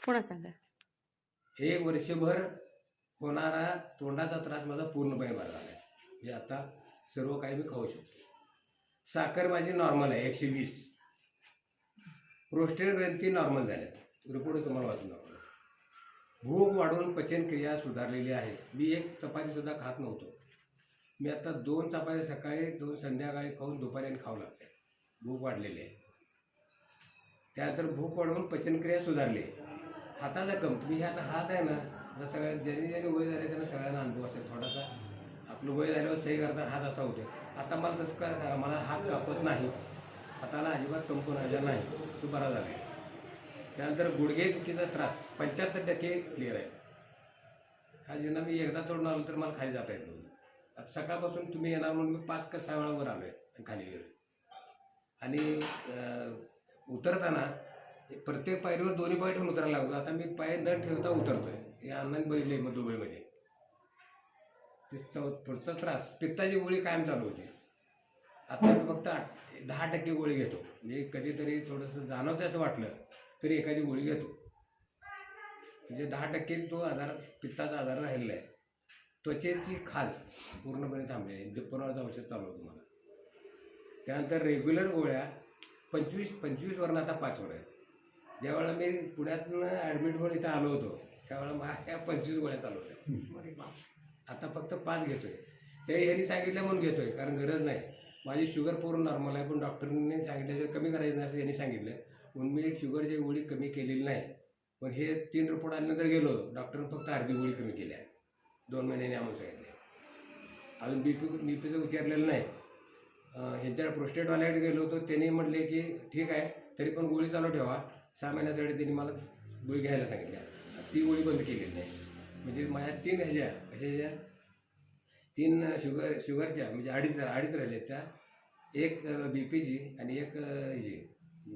पुन्हा सांगा. एक वर्षभर होणारा तोंडाचा त्रास माझा पूर्णपणे बरा झाला आहे. म्हणजे आता सर्व काही मी खाऊ शकतो. साखर माझी नॉर्मल आहे 120. प्रोस्टेट ग्रंथी नॉर्मल झाल्या. रिपोर्ट तुम्हाला वाचून दाखवतो. भूक वाढून पचनक्रिया सुधारलेली आहे. मी एक चपातीसुद्धा खात नव्हतो. मी आता 2 चपात्या सकाळी 2 संध्याकाळी खाऊन दुपारी खाऊ लागते. भूक वाढलेली आहे. त्यानंतर भूक वाढवून पचनक्रिया सुधारली. हाताचा मी आता हात आहे ना, आता सगळ्या ज्यांनी वय झाले त्यांना सगळ्यांना अनुभव असेल. थोडासा आपलं वय झाल्यावर सही करताना हात असा होतो. आता मला तसं काय सांगा, मला हात कापत नाही, हाताला अजिबात कंपन आजार नाही, तो बरा झाला आहे. त्यानंतर गुडघे दुखीचा त्रास 75% क्लिअर आहे. हा ज्यांना मी एकदा तोडून आलो तर मला खाली जाता येत नव्हतं. आता सकाळपासून तुम्ही येणार म्हणून मी 5 का 6 वेळा वर आलो आहे आणि खाली गेलो. आणि उतरताना प्रत्येक पायरीवर दोन्ही पाय ठेवून उतरायला लागतो. आता मी पाय न ठेवता उतरतोय. हे अण्णांनी बघितले मग दुबईमध्ये. पुढचा त्रास पित्ताची गोळी कायम चालू होती. आता मी फक्त 10% गोळी घेतो. म्हणजे कधीतरी थोडंसं जाणवतं असं वाटलं तरी एखादी गोळी घेतो. म्हणजे 10% तो आजार, पित्ताचा आजार राहिलेला आहे. त्वचेची खाज पूर्णपणे थांबलेली आहे. दुप्पनाचं औषध चालू होतं मला. त्यानंतर रेग्युलर गोळ्या 25 वरून आता 5 वर आहेत. ज्यावेळेला मी पुण्यातून ॲडमिट होऊन इथं आलो होतो त्यावेळेला माझ्या 25 गोळ्या चालू होत्या. आता फक्त 5 घेतोय. ते यांनी सांगितलं म्हणून घेतोय, कारण गरज नाही. माझी शुगर पूर्ण नॉर्मल आहे, पण डॉक्टरने सांगितलं कमी करायचं नाही असं यांनी सांगितलं म्हणून मी शुगरची गोळी कमी केलेली नाही. पण हे 3 रिपोर्ट आल्यानंतर गेलो होतो. डॉक्टरने फक्त अर्धी गोळी कमी केली आहे. 2 महिन्यांनी आम्हाला सांगितले. अजून बीपीचं विचारलेलं नाही. ह्यांच्या प्रोस्टेटवाल्याकडे गेलो होतो. त्यांनी म्हटले की ठीक आहे, तरी पण गोळी चालू ठेवा. 6 महिन्यासाठी त्यांनी मला गोळी घ्यायला सांगितल्या. ती गोळी बंद केलेली नाही. म्हणजे माझ्या 3 कशाच्या 3 शुगरच्या म्हणजे अडीच राहिल्या त्या. एक बीपीची आणि एक ह्याची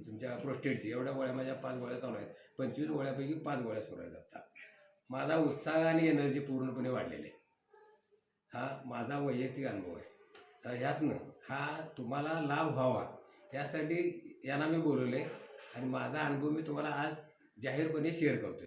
तुमच्या प्रोस्टेटची. एवढ्या गोळ्या माझ्या 5 गोळ्या चालू आहेत. 25 गोळ्यापैकी 5 गोळ्या सुरू आहेत आता. माझा उत्साह आणि एनर्जी पूर्णपणे वाढलेली आहे. हा माझा वैयक्तिक अनुभव आहे. ह्यातनं हा तुम्हाला लाभ व्हावा यासाठी यांना मी बोलवले आणि माझा अनुभव मी तुम्हाला आज जाहीरपणे शेअर करतोय.